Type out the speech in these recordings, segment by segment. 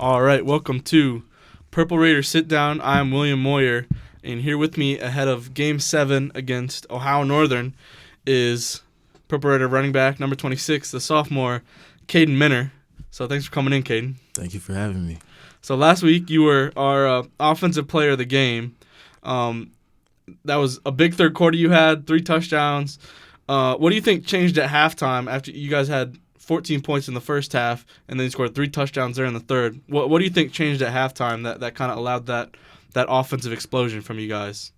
All right, welcome to Purple Raider Sitdown. I'm William Moyer, and here with me ahead of Game 7 against Ohio Northern is Purple Raider running back number 26, the sophomore, Kayden Minner. So thanks for coming in, Kayden. Thank you for having me. So last week you were our offensive player of the game. That was a big third quarter you had, 3 touchdowns. What do you think changed at halftime after you guys had 14 points in the first half, and then you scored 3 touchdowns there in the third? What do you think changed at halftime that kind of allowed that offensive explosion from you guys?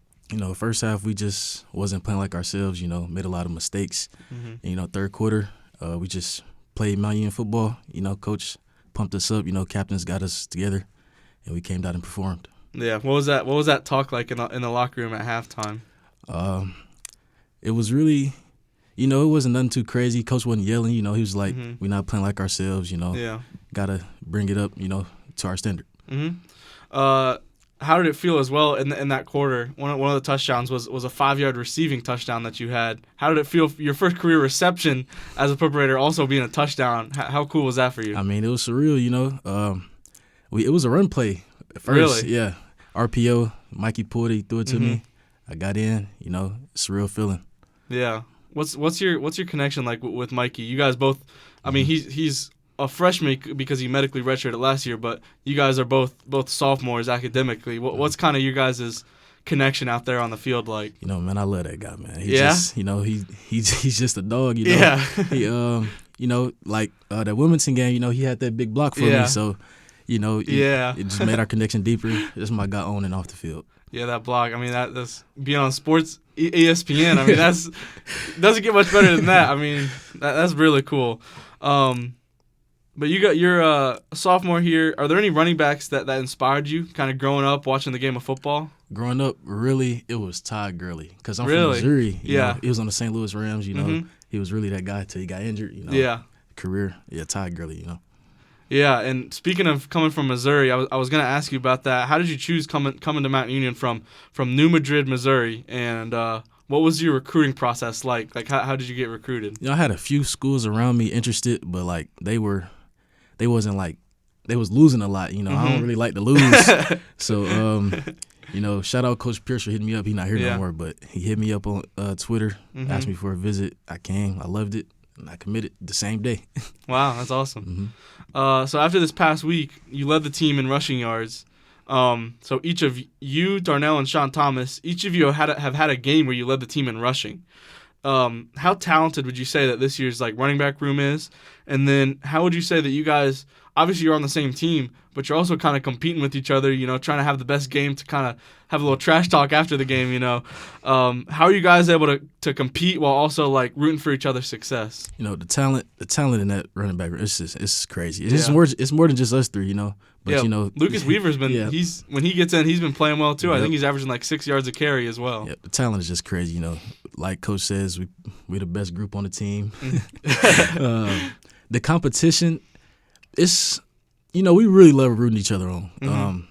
First half we just wasn't playing like ourselves, made a lot of mistakes. Mm-hmm. And, third quarter, we just played Mount Union football. Coach pumped us up, captains got us together, and we came out and performed. Yeah, what was that talk like in the locker room at halftime? It was really, it wasn't nothing too crazy. Coach wasn't yelling, he was like, Mm-hmm. we're not playing like ourselves, Yeah. Gotta bring it up, to our standard. Mm-hmm. How did it feel as well in that quarter? One of the touchdowns was a 5-yard receiving touchdown that you had. How did it feel, your first career reception as a Purple Raider also being a touchdown? How cool was that for you? I mean, it was surreal, it was a run play at first. Really? Yeah. RPO, Mikey pulled it, he threw it to me. I got in, it's a real feeling. Yeah. What's your connection like with Mikey? You guys both, I mean, he's a freshman because he medically redshirted last year, but you guys are both sophomores academically. What's kind of your guys' connection out there on the field like? Man, I love that guy, man. He Yeah? just, he's just a dog, Yeah. He, like that Wilmington game, he had that big block for Yeah. me, so, Yeah. it just made our connection deeper. That's my guy on and off the fild. Yeah, that block. I mean, that's being on sports ESPN. I mean, that's doesn't get much better than that. I mean, that's really cool. But you're a sophomore here. Are there any running backs that inspired you, kind of growing up watching the game of football? Growing up, really, it was Todd Gurley because I'm Really? from Missouri. Yeah. He was on the St. Louis Rams. Mhm. He was really that guy until he got injured. Yeah. Career, Todd Gurley. Yeah, and speaking of coming from Missouri, I was going to ask you about that. How did you choose coming to Mount Union from New Madrid, Missouri, and what was your recruiting process like? Like, how did you get recruited? I had a few schools around me interested, but like they was losing a lot. I don't really like to lose, so shout out Coach Pierce for hitting me up. He's not here Yeah. no more, but he hit me up on Twitter, asked me for a visit. I came, I loved it, and I committed the same day. Wow, that's awesome. So after this past week, you led the team in rushing yards. So each of you, Darnell, and Sean Thomas, each of you have had a game where you led the team in rushing. How talented would you say that this year's running back room is? And then how would you say that you guys, obviously you're on the same team, but you're also kind of competing with each other, trying to have the best game to kind of have a little trash talk after the game, How are you guys able to compete while also rooting for each other's success? The talent in that running back room, it's crazy. It's Yeah. it's more than just us three, But yeah, Lucas Weaver's been when he gets in, he's been playing well too. I Yep. think he's averaging 6 yards a carry as well. Yeah, the talent is just crazy, Like Coach says, we're the best group on the team. The competition, it's we really love rooting each other on.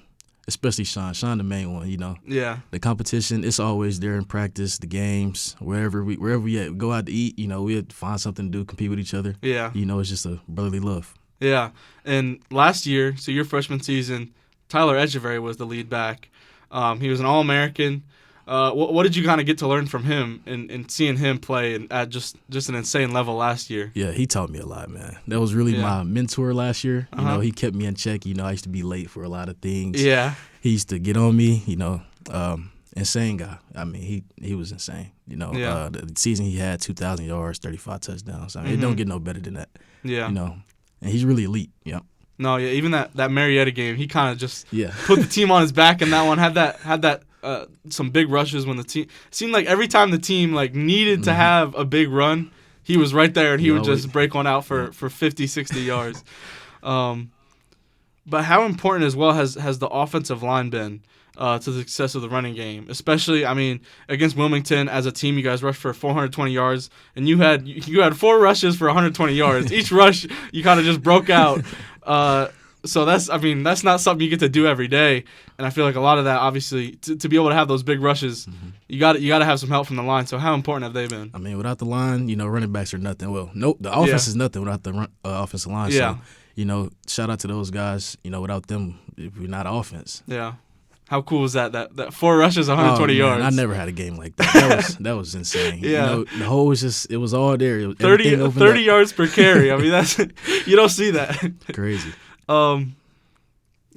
Especially Sean the main one, Yeah. The competition, it's always there in practice, the games, wherever we at. We go out to eat, we'll find something to do, compete with each other. Yeah. It's just a brotherly love. Yeah. And last year, so your freshman season, Tyler Echeverry was the lead back. He was an All-American. What did you kind of get to learn from him and seeing him play at just an insane level last year? Yeah, he taught me a lot, man. That was really my mentor last year. He kept me in check. I used to be late for a lot of things. Yeah. He used to get on me, insane guy. I mean, he was insane. The season he had 2,000 yards, 35 touchdowns. I mean, it don't get no better than that. Yeah. And he's really elite. Yeah. No, yeah, even that Marietta game, he kind of just Yeah. put the team on his back in that one. Had that some big rushes when the team seemed like every time the team needed to have a big run, he was right there and he would just break one out for 50, 60 yards. But how important as well has the offensive line been to the success of the running game? Especially, I mean, against Wilmington as a team, you guys rushed for 420 yards, and you had 4 rushes for 120 yards. Each rush, you kind of just broke out. So that's not something you get to do every day, and I feel like a lot of that, obviously, to be able to have those big rushes, you got to have some help from the line. So how important have they been? I mean, without the line, running backs are nothing. Well, the offense is nothing without the offensive line. Yeah. shout out to those guys. Without them, we're not offense. Yeah. How cool was that? That 4 rushes, 120 yards. I never had a game like that. That was insane. Yeah. The whole was just, it was all there. It was 30 yards per carry. I mean, you don't see that. Crazy.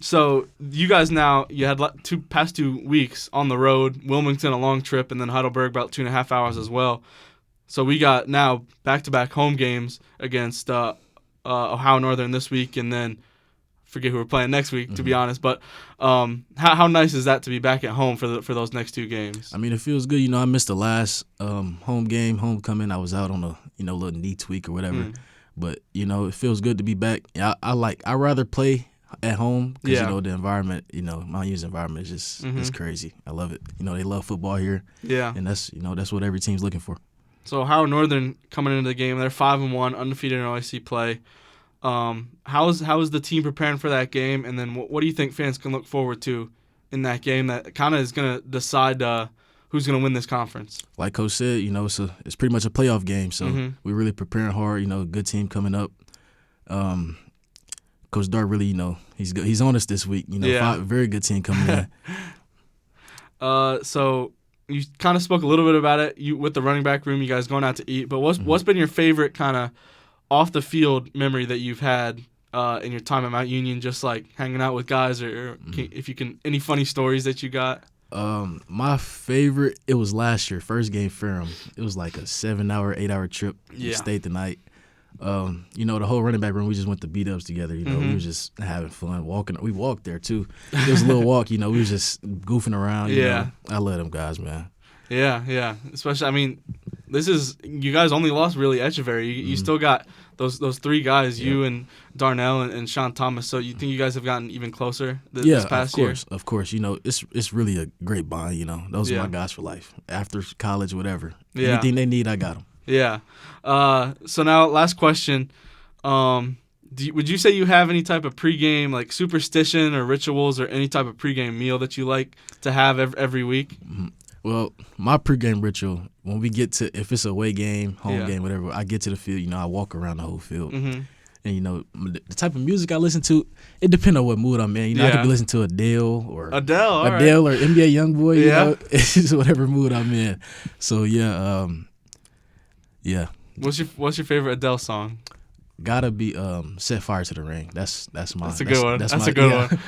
So you guys you had past 2 weeks on the road, Wilmington a long trip, and then Heidelberg about 2.5 hours as well. So we got now back-to-back home games against Ohio Northern this week, and then forget who we're playing next week, to be honest. But how nice is that to be back at home for those next 2 games? I mean, it feels good. I missed the last homecoming. I was out on a little knee tweak or whatever. But it feels good to be back. I rather play at home because the environment. Mount Union's environment is just it's crazy. I love it. They love football here. Yeah, and that's what every team's looking for. So Ohio Northern coming into the game, they're 5-1, undefeated in OIC play. How is the team preparing for that game, and then what do you think fans can look forward to in that game that kind of is going to decide who's going to win this conference? Like Coach said, it's pretty much a playoff game, so we're really preparing hard. Good team coming up. Coach Dart really, he's on us this week. Very good team coming in. So you kind of spoke a little bit about it. You with the running back room, you guys going out to eat. But what's been your favorite kind of off the field memory that you've had in your time at Mount Union, just like hanging out with guys, or if you can, any funny stories that you got? My favorite, it was last year, first game Ferrum. It was like a 7-hour, 8-hour trip. We stayed the night. The whole running back room, we just went to beat ups together. We were just having fun walking. We walked there too. It was a little walk. We were just goofing around. I love them guys, man. Yeah. Especially, I mean, you guys only lost really Echeverry. You still got those 3 guys, you and Darnell and Sean Thomas. So you think you guys have gotten even closer this past year? Of course. It's really a great bond. Those are my guys for life. After college, whatever. Anything they need, I got them. Yeah. So now, last question. Would you say you have any type of pregame like superstition or rituals or any type of pregame meal that you like to have every week? Well, my pregame ritual, when we get to, if it's a away game, home game, whatever, I get to the field, I walk around the whole field. And, the type of music I listen to, it depends on what mood I'm in. I could be listening to Adele or NBA Youngboy, it's just whatever mood I'm in. So, What's your favorite Adele song? Gotta be Set Fire to the Rain. That's a good one. That's a good one.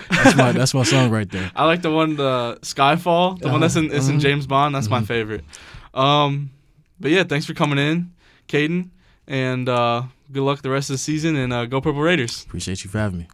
That's my song right there. I like the one Skyfall, the one that's in James Bond. That's my favorite. But yeah, thanks for coming in, Kayden, and good luck the rest of the season, and go Purple Raiders. Appreciate you for having me.